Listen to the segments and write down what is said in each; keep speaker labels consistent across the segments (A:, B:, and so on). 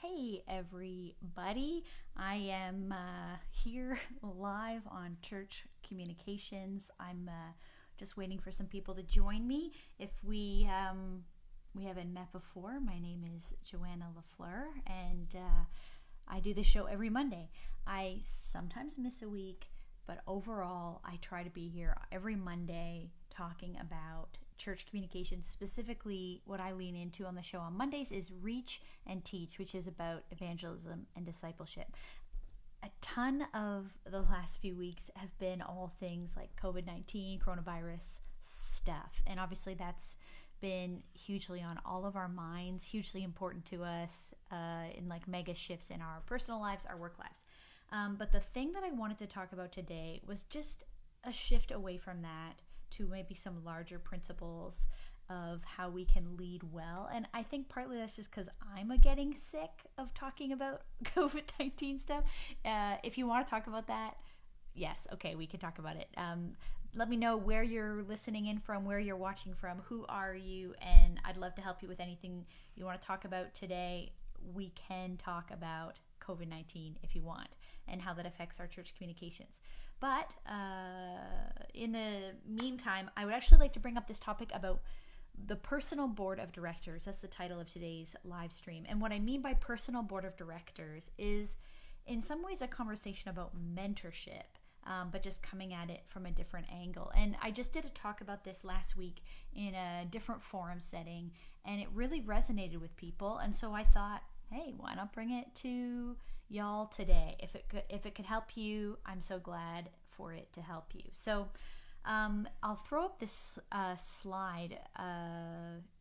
A: Hey everybody, I am here live on Church Communications. I'm just waiting for some people to join me. If we haven't met before, my name is Joanna Fleur, and I do this show every Monday. I sometimes miss a week, but overall, I try to be here every Monday talking about church communications. Specifically, what I lean into on the show on Mondays is Reach and Teach, which is about evangelism and discipleship. A ton of the last few weeks have been all things like COVID-19, coronavirus stuff. And obviously that's been hugely on all of our minds, hugely important to us in like mega shifts in our personal lives, our work lives. But the thing that I wanted to talk about today was just a shift away from that to maybe some larger principles of how we can lead well. And I think partly that's just because I'm getting sick of talking about COVID-19 stuff. If you want to talk about that, yes, okay, we can talk about it. Let me know where you're listening in from, where you're watching from, who are you, and I'd love to help you with anything you want to talk about today. We can talk about COVID-19 if you want and how that affects our church communications. But in the meantime, I would actually like to bring up this topic about the personal board of directors. That's the title of today's live stream. And what I mean by personal board of directors is in some ways a conversation about mentorship, but just coming at it from a different angle. And I just did a talk about this last week in a different forum setting, and it really resonated with people. And so I thought, hey, why not bring it to y'all today? If it could help you, I'm so glad for it to help you. So I'll throw up this slide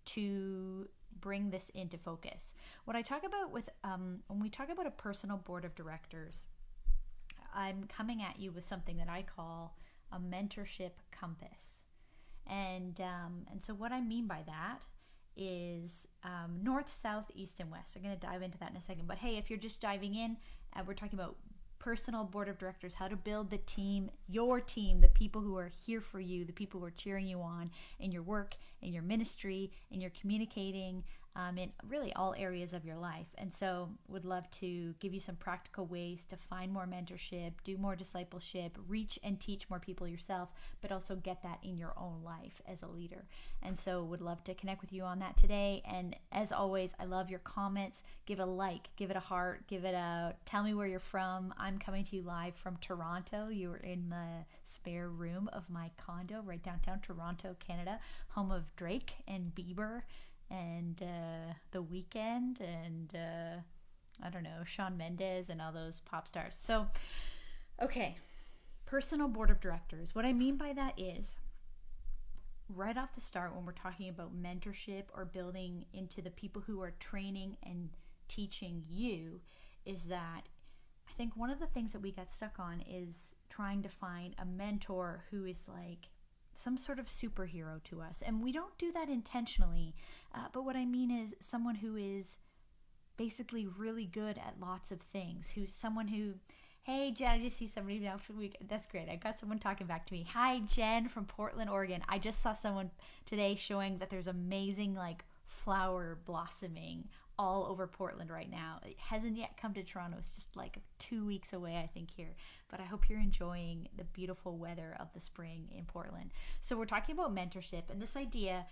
A: to bring this into focus. What I talk about with when we talk about a personal board of directors, I'm coming at you with something that I call a mentorship compass. And so what I mean by that is north, south, east, and west. I'm going to dive into that in a second. But hey, if you're just diving in, we're talking about personal board of directors, how to build the team, your team, the people who are here for you, the people who are cheering you on in your work, in your ministry, in your communicating, in really all areas of your life. And so would love to give you some practical ways to find more mentorship, do more discipleship, reach and teach more people yourself, but also get that in your own life as a leader. And so would love to connect with you on that today. And as always, I love your comments. Give it a like, give it a heart, tell me where you're from. I'm coming to you live from Toronto. You are in the spare room of my condo right downtown Toronto, Canada, home of Drake and Bieber and The Weeknd and I don't know, Shawn Mendes and all those pop stars. So, okay, personal board of directors. What I mean by that is, right off the start, when we're talking about mentorship or building into the people who are training and teaching you, is that I think one of the things that we got stuck on is trying to find a mentor who is like some sort of superhero to us. And we don't do that intentionally. But what I mean is someone who is basically really good at lots of things. Who's someone who, hey, Jen, I just see somebody now for the week. That's great. I got someone talking back to me. Hi, Jen from Portland, Oregon. I just saw someone today showing that there's amazing like flower blossoming all over Portland right now. It hasn't yet come to Toronto. It's just like 2 weeks away, I think, here. But I hope you're enjoying the beautiful weather of the spring in Portland. So we're talking about mentorship, and this idea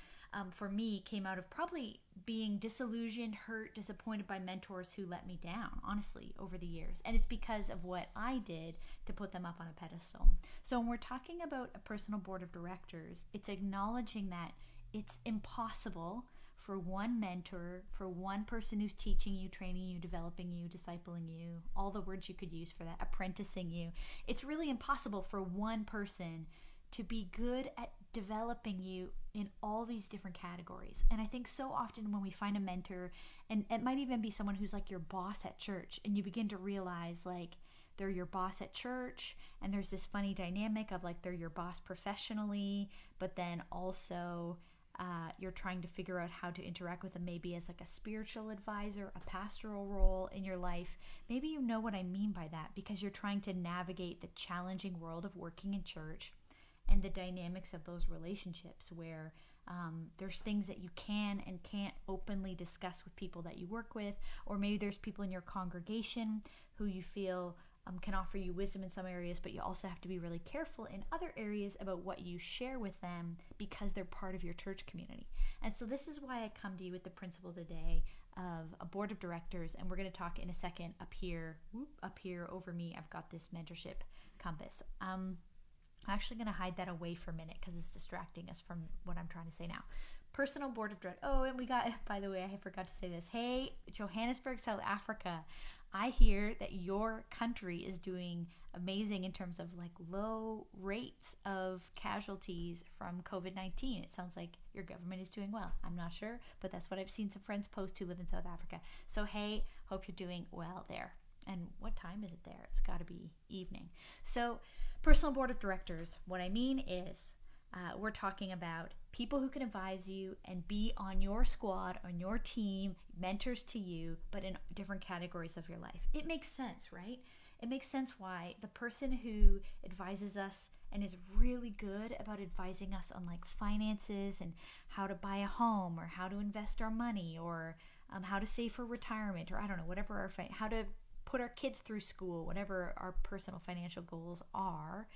A: for me came out of probably being disillusioned, hurt, disappointed by mentors who let me down, honestly, over the years. And it's because of what I did to put them up on a pedestal. So when we're talking about a personal board of directors, it's acknowledging that it's impossible for one mentor, for one person who's teaching you, training you, developing you, discipling you, all the words you could use for that, apprenticing you. It's really impossible for one person to be good at developing you in all these different categories. And I think so often when we find a mentor, and it might even be someone who's like your boss at church, and you begin to realize like they're your boss at church, and there's this funny dynamic of like they're your boss professionally, but then also you're trying to figure out how to interact with them maybe as like a spiritual advisor, a pastoral role in your life. Maybe you know what I mean by that because you're trying to navigate the challenging world of working in church and the dynamics of those relationships where There's things that you can and can't openly discuss with people that you work with, or maybe there's people in your congregation who you feel can offer you wisdom in some areas, but you also have to be really careful in other areas about what you share with them because they're part of your church community. And so this is why I come to you with the principle today of a board of directors, and we're going to talk in a second up here over me. I've got this mentorship compass. I'm actually going to hide that away for a minute because it's distracting us from what I'm trying to say now. Personal board of directors. Oh, and we got, by the way, I forgot to say this. Hey, Johannesburg, South Africa. I hear that your country is doing amazing in terms of like low rates of casualties from COVID-19. It sounds like your government is doing well. I'm not sure, but that's what I've seen some friends post who live in South Africa. So, hey, hope you're doing well there. And what time is it there? It's got to be evening. So, personal board of directors, what I mean is we're talking about people who can advise you and be on your squad, on your team, mentors to you, but in different categories of your life. It makes sense, right? It makes sense why the person who advises us and is really good about advising us on like finances and how to buy a home or how to invest our money or how to save for retirement or I don't know, whatever how to put our kids through school, whatever our personal financial goals are,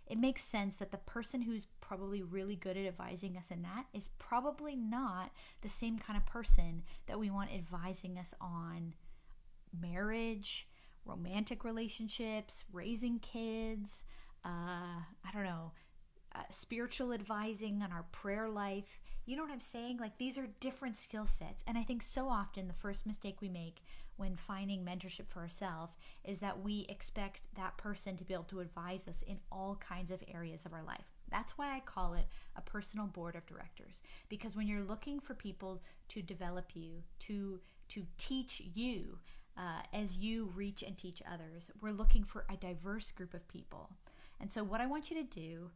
A: it makes sense that the person who's probably really good at advising us in that is probably not the same kind of person that we want advising us on marriage, romantic relationships, raising kids, spiritual advising on our prayer life. You know what I'm saying? Like these are different skill sets. And I think so often the first mistake we make when finding mentorship for ourselves is that we expect that person to be able to advise us in all kinds of areas of our life. That's why I call it a personal board of directors. Because when you're looking for people to develop you, to teach you as you reach and teach others, we're looking for a diverse group of people. And so what I want you to do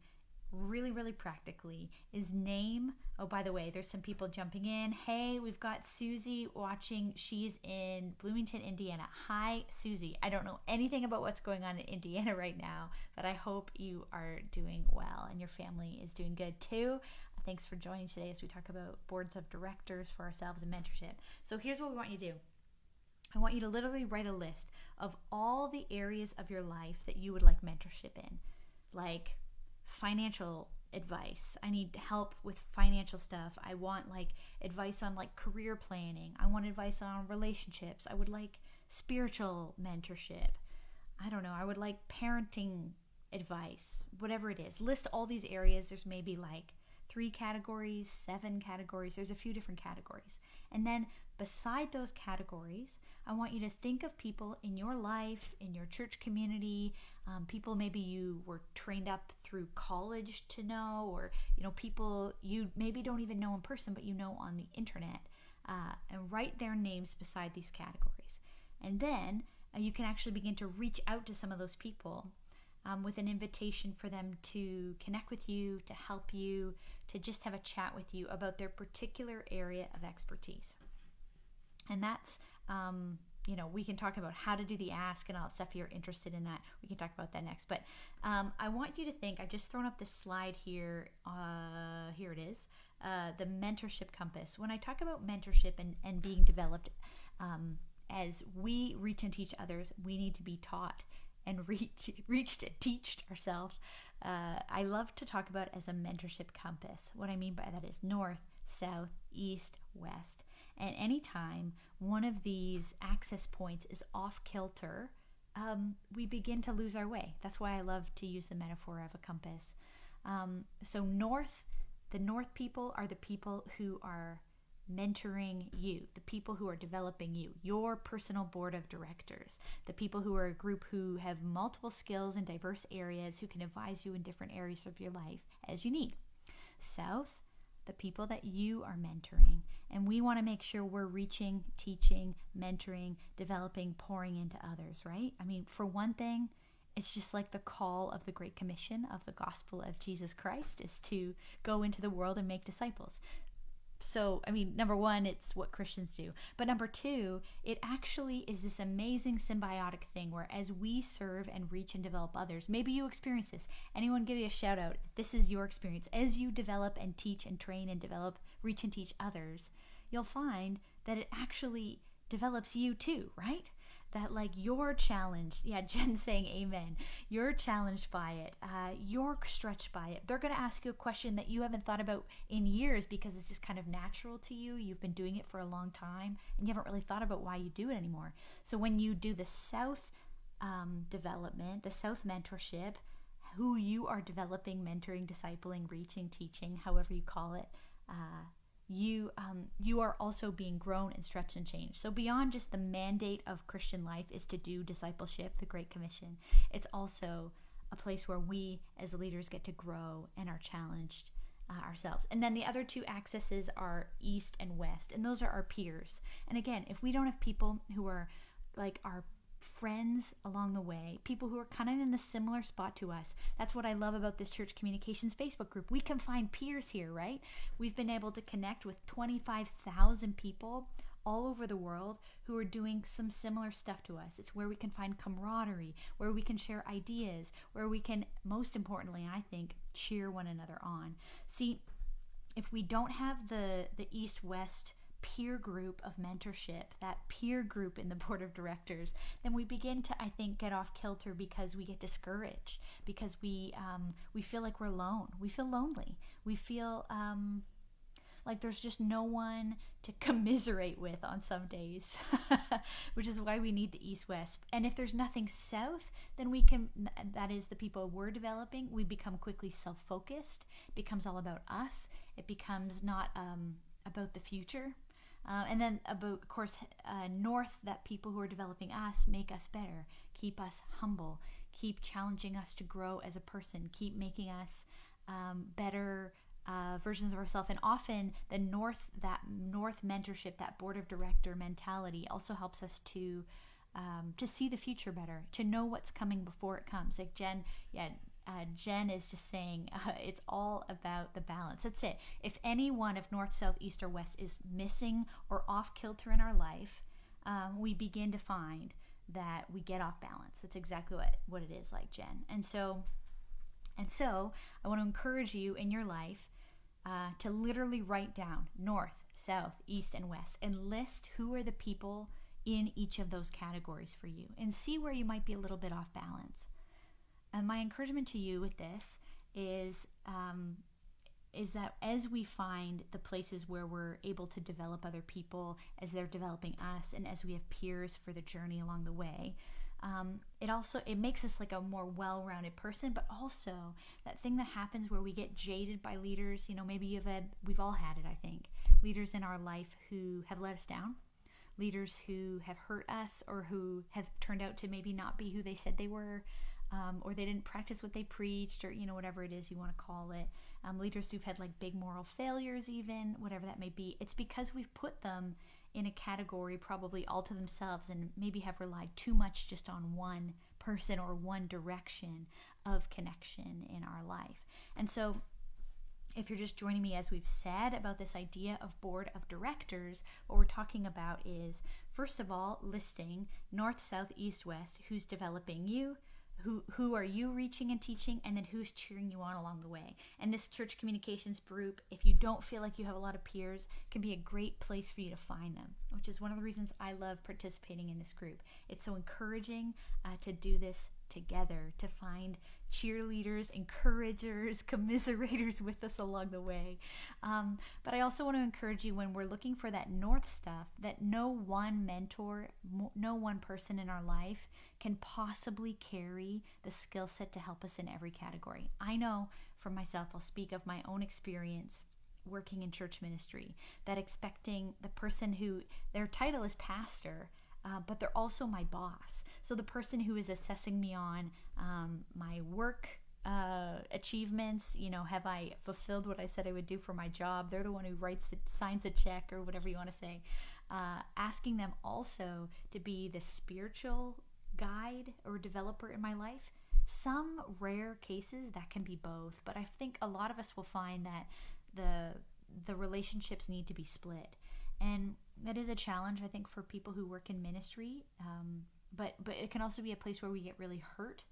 A: really, really practically is name, oh, by the way, there's some people jumping in. Hey, we've got Susie watching. She's in Bloomington, Indiana. Hi, Susie. I don't know anything about what's going on in Indiana right now, but I hope you are doing well and your family is doing good too. Thanks for joining today as we talk about boards of directors for ourselves and mentorship. So here's what we want you to do. I want you to literally write a list of all the areas of your life that you would like mentorship in, like financial advice. I need help with financial stuff. I want like advice on like career planning. I want advice on relationships. I would like spiritual mentorship. I don't know. I would like parenting advice, whatever it is. List all these areas. There's maybe like 3 categories, 7 categories. There's a few different categories. And then beside those categories, I want you to think of people in your life, in your church community, people maybe you were trained up through college to know, or people you maybe don't even know in person, but you know on the internet, and write their names beside these categories. And then you can actually begin to reach out to some of those people with an invitation for them to connect with you, to help you, to just have a chat with you about their particular area of expertise. And that's, we can talk about how to do the ask and all that stuff. If you're interested in that, we can talk about that next. But I want you to think, I've just thrown up this slide here. Here it is, the Mentorship Compass. When I talk about mentorship and being developed, as we reach and teach others, we need to be taught and reached and teached ourselves. I love to talk about it as a mentorship compass. What I mean by that is north, south, east, west. And anytime one of these access points is off kilter, we begin to lose our way. That's why I love to use the metaphor of a compass. So the north people are the people who are mentoring you, the people who are developing you, your personal board of directors, the people who are a group who have multiple skills in diverse areas, who can advise you in different areas of your life as you need. South, the people that you are mentoring. And we want to make sure we're reaching, teaching, mentoring, developing, pouring into others, right? I mean, for one thing, it's just like the call of the Great Commission of the gospel of Jesus Christ is to go into the world and make disciples. so, I mean, number one, it's what Christians do. But number two, it actually is this amazing symbiotic thing where as we serve and reach and develop others, maybe you experience this. Anyone give you a shout out if this is your experience. As you develop and teach and train and develop, reach and teach others, you'll find that it actually develops you too, right? That like you're challenged. Yeah, Jen's saying amen. You're challenged by it. You're stretched by it. They're going to ask you a question that you haven't thought about in years because it's just kind of natural to you. You've been doing it for a long time and you haven't really thought about why you do it anymore. So when you do the South development, the South mentorship, who you are developing, mentoring, discipling, reaching, teaching, however you call it, you are also being grown and stretched and changed. So beyond just the mandate of Christian life is to do discipleship, the Great Commission, it's also a place where we as leaders get to grow and are challenged ourselves. And then the other two axes are East and West, and those are our peers. And again, if we don't have people who are like our friends along the way, people who are kind of in the similar spot to us. That's what I love about this Church Communications Facebook group. We can find peers here, right? We've been able to connect with 25,000 people all over the world who are doing some similar stuff to us. It's where we can find camaraderie, where we can share ideas, where we can, most importantly, I think, cheer one another on. See, if we don't have the East-West peer group of mentorship, that peer group in the board of directors, then we begin to, I think, get off kilter because we get discouraged, because we feel like we're alone. We feel lonely. We feel like there's just no one to commiserate with on some days, which is why we need the East-West. And if there's nothing South, then we can, that is the people we're developing, we become quickly self-focused. It becomes all about us. It becomes not about the future. And then about, of course, North, that people who are developing us make us better, keep us humble, keep challenging us to grow as a person, keep making us better versions of ourselves. And often the North, that North mentorship, that board of director mentality also helps us to see the future better, to know what's coming before it comes. Like Jen is just saying it's all about the balance. That's it. If any one of North, South, East, or West is missing or off kilter in our life, we begin to find that we get off balance. That's exactly what it is, like Jen. And so I want to encourage you in your life to literally write down North, South, East, and West, and list who are the people in each of those categories for you, and see where you might be a little bit off balance. And my encouragement to you with this is that as we find the places where we're able to develop other people, as they're developing us, and as we have peers for the journey along the way, it makes us like a more well-rounded person. But also that thing that happens where we get jaded by leaders. Maybe we've all had it, I think, leaders in our life who have let us down, leaders who have hurt us, or who have turned out to maybe not be who they said they were. Or they didn't practice what they preached, or whatever it is you want to call it. Leaders who've had like big moral failures, even whatever that may be. It's because we've put them in a category probably all to themselves, and maybe have relied too much just on one person or one direction of connection in our life. And so if you're just joining me, as we've said about this idea of board of directors, what we're talking about is, first of all, listing North, South, East, West, who's developing you, who are you reaching and teaching, and then who's cheering you on along the way. And this church communications group, if you don't feel like you have a lot of peers, can be a great place for you to find them, which is one of the reasons I love participating in this group. It's so encouraging to do this together, to find cheerleaders, encouragers, commiserators with us along the way. But I also want to encourage you, when we're looking for that North stuff, that no one mentor, no one person in our life can possibly carry the skill set to help us in every category. I know for myself, I'll speak of my own experience working in church ministry, that expecting the person who, their title is pastor, but they're also my boss. So the person who is assessing me on my work achievements, have I fulfilled what I said I would do for my job? They're the one who signs a check, or whatever you want to say. Asking them also to be the spiritual guide or developer in my life. Some rare cases that can be both, but I think a lot of us will find that the relationships need to be split. And that is a challenge, I think, for people who work in ministry. But it can also be a place where we get really hurt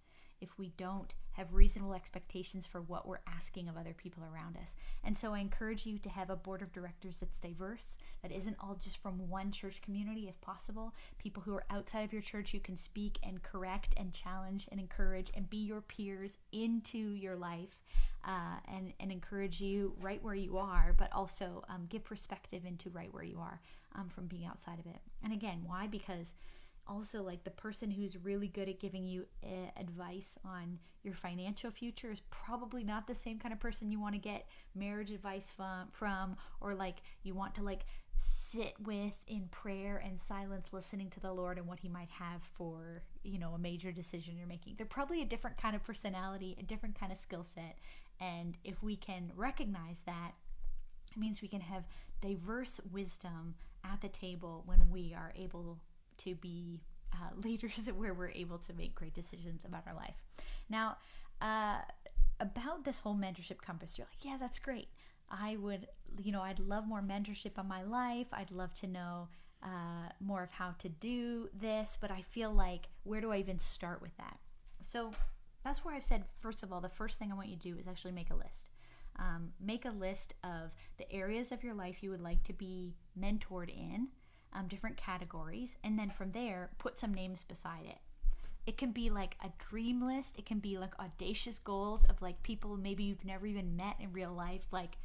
A: if we don't have reasonable expectations for what we're asking of other people around us. And so I encourage you to have a board of directors that's diverse, that isn't all just from one church community if possible. People who are outside of your church, you can speak and correct and challenge and encourage and be your peers into your life, and encourage you right where you are, but also give perspective into right where you are, from being outside of it. And again, why? Because also, like, the person who's really good at giving you advice on your financial future is probably not the same kind of person you want to get marriage advice from, or like you want to like sit with in prayer and silence, listening to the Lord and what he might have for, a major decision you're making. They're probably a different kind of personality, a different kind of skill set. And if we can recognize that, it means we can have diverse wisdom at the table when we are able to be leaders where we're able to make great decisions about our life. Now, about this whole mentorship compass, you're like, yeah, that's great. I'd love more mentorship on my life. I'd love to know more of how to do this, but I feel like, where do I even start with that? So that's where I've said, first of all, the first thing I want you to do is actually make a list. Make a list of the areas of your life you would like to be mentored in, different categories, and then from there, put some names beside it. It can be like a dream list. It can be like audacious goals of like people maybe you've never even met in real life, like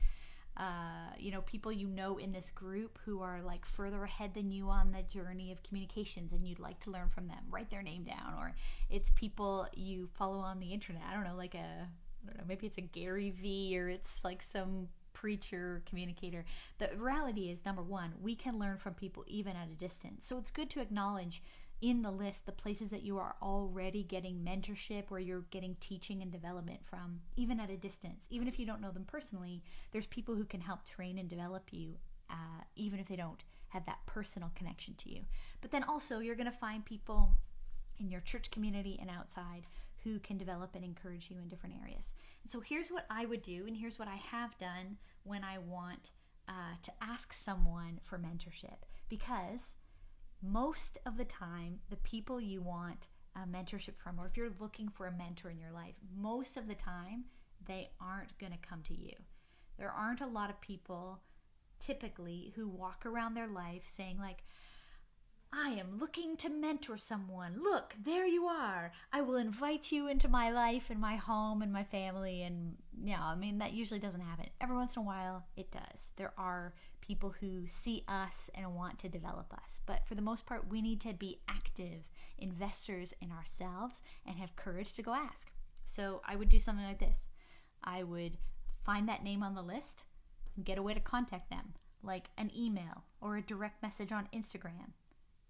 A: people in this group who are like further ahead than you on the journey of communications, and you'd like to learn from them. Write their name down. Or it's people you follow on the internet. I don't know, maybe it's a Gary V, or it's like some preacher, communicator. The reality is, number one, we can learn from people even at a distance. So it's good to acknowledge in the list the places that you are already getting mentorship, where you're getting teaching and development from, even at a distance. Even if you don't know them personally, there's people who can help train and develop you, even if they don't have that personal connection to you. But then also, you're going to find people in your church community and outside who can develop and encourage you in different areas. And so here's what I would do, and here's what I have done when I want to ask someone for mentorship. Because most of the time, the people you want mentorship from, or if you're looking for a mentor in your life, most of the time, they aren't going to come to you. There aren't a lot of people, typically, who walk around their life saying like, I am looking to mentor someone. Look, there you are. I will invite you into my life and my home and my family. And that usually doesn't happen. Every once in a while, it does. There are people who see us and want to develop us. But for the most part, we need to be active investors in ourselves and have courage to go ask. So I would do something like this. I would find that name on the list and get a way to contact them, like an email or a direct message on Instagram,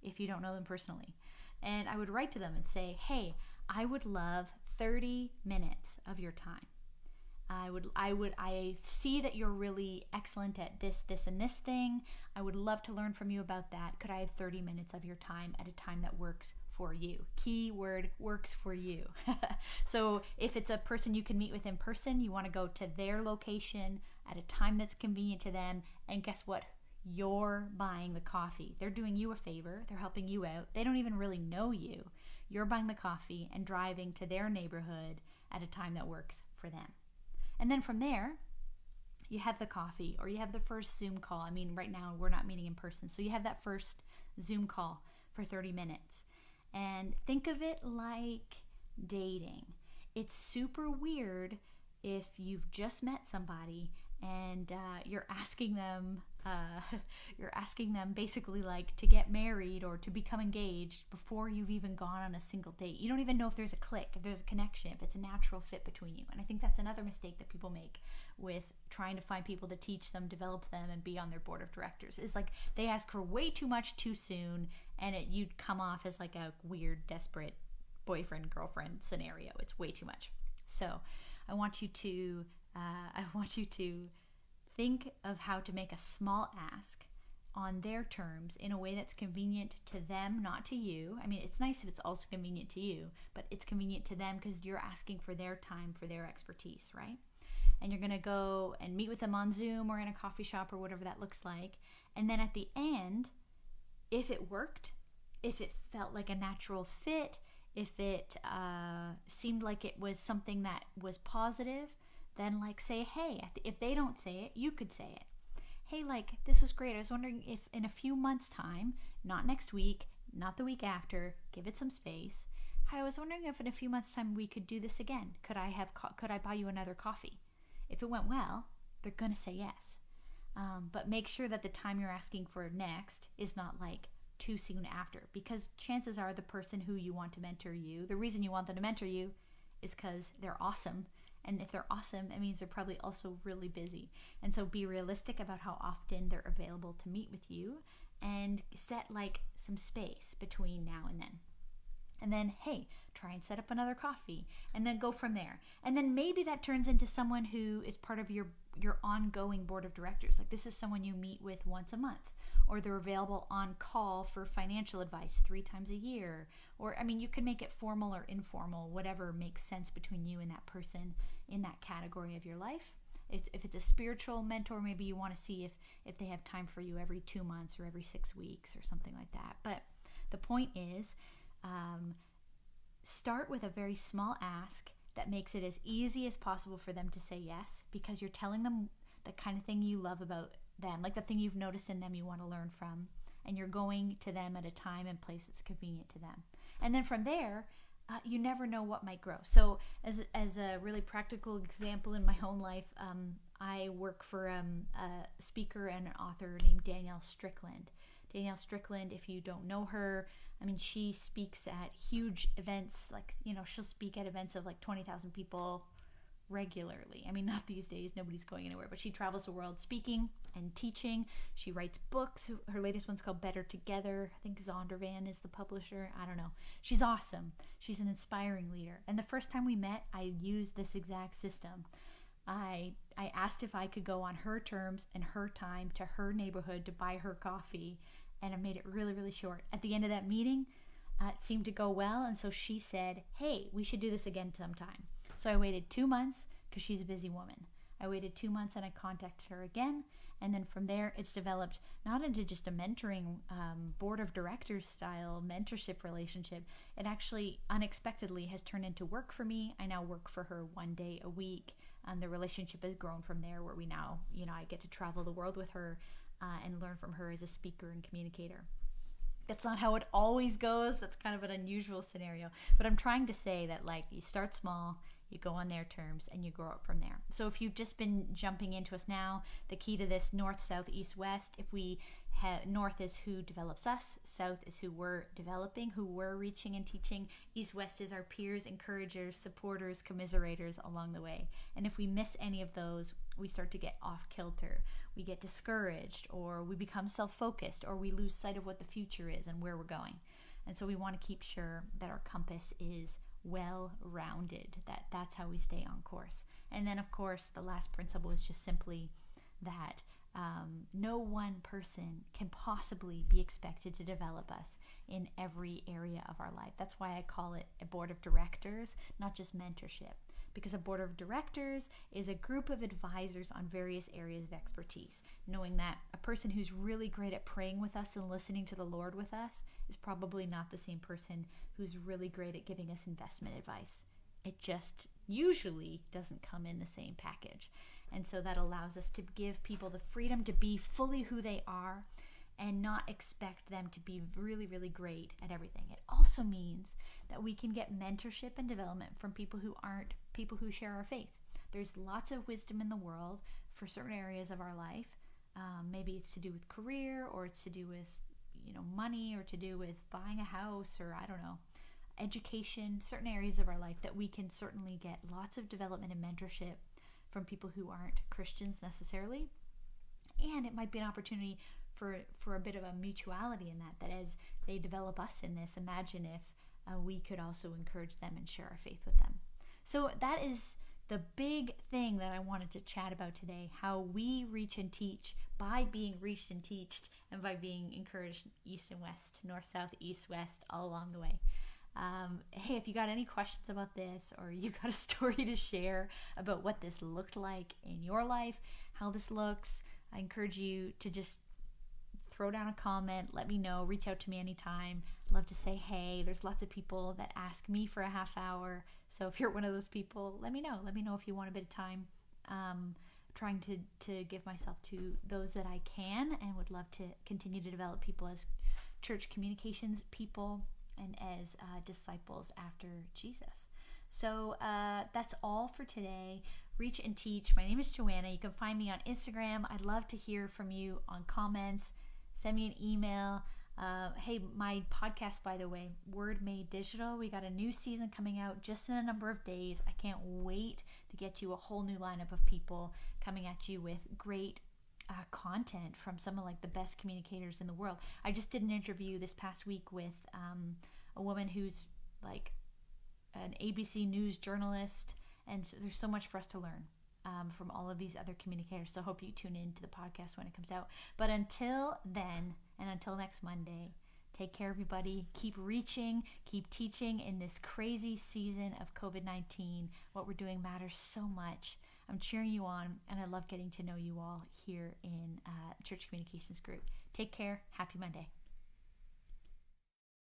A: if you don't know them personally. And I would write to them and say, hey, I would love 30 minutes of your time. I see that you're really excellent at this, and this thing. I would love to learn from you about that. Could I have 30 minutes of your time at a time that works for you? Keyword, works for you. So if it's a person you can meet with in person, you want to go to their location at a time that's convenient to them. And guess what? You're buying the coffee. They're doing you a favor. They're helping you out. They don't even really know you. You're buying the coffee and driving to their neighborhood at a time that works for them. And then from there, you have the coffee, or you have the first Zoom call. Right now we're not meeting in person. So you have that first Zoom call for 30 minutes. And think of it like dating. It's super weird if you've just met somebody and you're asking them basically like to get married or to become engaged before you've even gone on a single date. You don't even know if there's a click, if there's a connection, if it's a natural fit between you. And I think that's another mistake that people make with trying to find people to teach them, develop them, and be on their board of directors, is like they ask for way too much too soon, and you'd come off as like a weird, desperate boyfriend-girlfriend scenario. It's way too much. So I want you to think of how to make a small ask on their terms in a way that's convenient to them, not to you. It's nice if it's also convenient to you, but it's convenient to them because you're asking for their time, for their expertise, right? and you're going to go and meet with them on Zoom or in a coffee shop or whatever that looks like. And then at the end, if it worked, if it felt like a natural fit, if it seemed like it was something that was positive, then like say, hey, if they don't say it, you could say it. Hey, like, this was great. I was wondering if in a few months' time, not next week, not the week after, give it some space. I was wondering if in a few months' time we could do this again. Could I buy you another coffee? If it went well, they're going to say yes. But make sure that the time you're asking for next is not like too soon after, because chances are the person who you want to mentor you, the reason you want them to mentor you is because they're awesome. And if they're awesome, it means they're probably also really busy. And so be realistic about how often they're available to meet with you, and set like some space between now and then. And then, hey, try and set up another coffee, and then go from there. And then maybe that turns into someone who is part of your ongoing board of directors. Like, this is someone you meet with once a month, or they're available on call for financial advice 3 times a year. Or, I mean, you can make it formal or informal, whatever makes sense between you and that person in that category of your life. If it's a spiritual mentor, maybe you want to see if they have time for you every 2 months or every 6 weeks or something like that. But the point is, start with a very small ask that makes it as easy as possible for them to say yes, because you're telling them the kind of thing you love about them, like the thing you've noticed in them you want to learn from, and you're going to them at a time and place that's convenient to them. And then from there, you never know what might grow. So as a really practical example in my own life, I work for a speaker and an author named Danielle Strickland. Danielle Strickland, if you don't know her, I mean, she speaks at huge events, like, you know, she'll speak at events of like 20,000 people regularly. I mean, not these days, nobody's going anywhere, but she travels the world speaking and teaching. She writes books. Her latest one's called Better Together. I think Zondervan is the publisher. I don't know. She's awesome. She's an inspiring leader. And the first time we met, I used this exact system. I asked if I could go on her terms and her time to her neighborhood to buy her coffee, and I made it really, really short. At the end of that meeting, it seemed to go well, and so she said, hey, we should do this again sometime. So I waited 2 months, because she's a busy woman. I waited 2 months and I contacted her again. And then from there, it's developed not into just a mentoring board of directors style mentorship relationship. It actually unexpectedly has turned into work for me. I now work for her 1 day a week. The relationship has grown from there, where we now, you know, I get to travel the world with her and learn from her as a speaker and communicator. That's not how it always goes. That's kind of an unusual scenario. But I'm trying to say that, like, you start small, you go on their terms, and you grow up from there. So if you've just been jumping into us now, the key to this: north, south, east, west. If we have, north is who develops us, south is who we're developing, who we're reaching and teaching, east, west is our peers, encouragers, supporters, commiserators along the way. And if we miss any of those, we start to get off kilter. We get discouraged, or we become self-focused, or we lose sight of what the future is and where we're going. And so we want to keep sure that our compass is well-rounded, that's how we stay on course. And then, of course, the last principle is just simply that no one person can possibly be expected to develop us in every area of our life. That's why I call it a board of directors, not just mentorship. Because a board of directors is a group of advisors on various areas of expertise, knowing that a person who's really great at praying with us and listening to the Lord with us is probably not the same person who's really great at giving us investment advice. It just usually doesn't come in the same package. And so that allows us to give people the freedom to be fully who they are and not expect them to be really, really great at everything. It also means that we can get mentorship and development from people who aren't people who share our faith. There's lots of wisdom in the world for certain areas of our life. Maybe it's to do with career, or it's to do with, you know, money, or to do with buying a house, or I don't know, education, certain areas of our life that we can certainly get lots of development and mentorship from people who aren't Christians necessarily. And it might be an opportunity for a bit of a mutuality in that as they develop us in this, imagine if we could also encourage them and share our faith with them. So that is the big thing that I wanted to chat about today: how we reach and teach by being reached and teached, and by being encouraged east and west, north, south, east, west, all along the way. Hey, if you got any questions about this, or you got a story to share about what this looked like in your life, how this looks, I encourage you to just throw down a comment, let me know, reach out to me anytime. I'd love to say hey. There's lots of people that ask me for a half hour. So if you're one of those people, let me know. Let me know if you want a bit of time. Trying to give myself to those that I can, and would love to continue to develop people as church communications people and as disciples after Jesus. So that's all for today. Reach and Teach. My name is Joanna. You can find me on Instagram. I'd love to hear from you on comments. Send me an email. Hey, my podcast, by the way, Word Made Digital, we got a new season coming out just in a number of days. I can't wait to get you a whole new lineup of people coming at you with great content from some of like the best communicators in the world. I just did an interview this past week with a woman who's like an ABC News journalist, and so there's so much for us to learn from all of these other communicators. So I hope you tune in to the podcast when it comes out. But until then, and until next Monday, take care, everybody. Keep reaching, keep teaching in this crazy season of COVID-19. What we're doing matters so much. I'm cheering you on, and I love getting to know you all here in Church Communications Group. Take care. Happy Monday.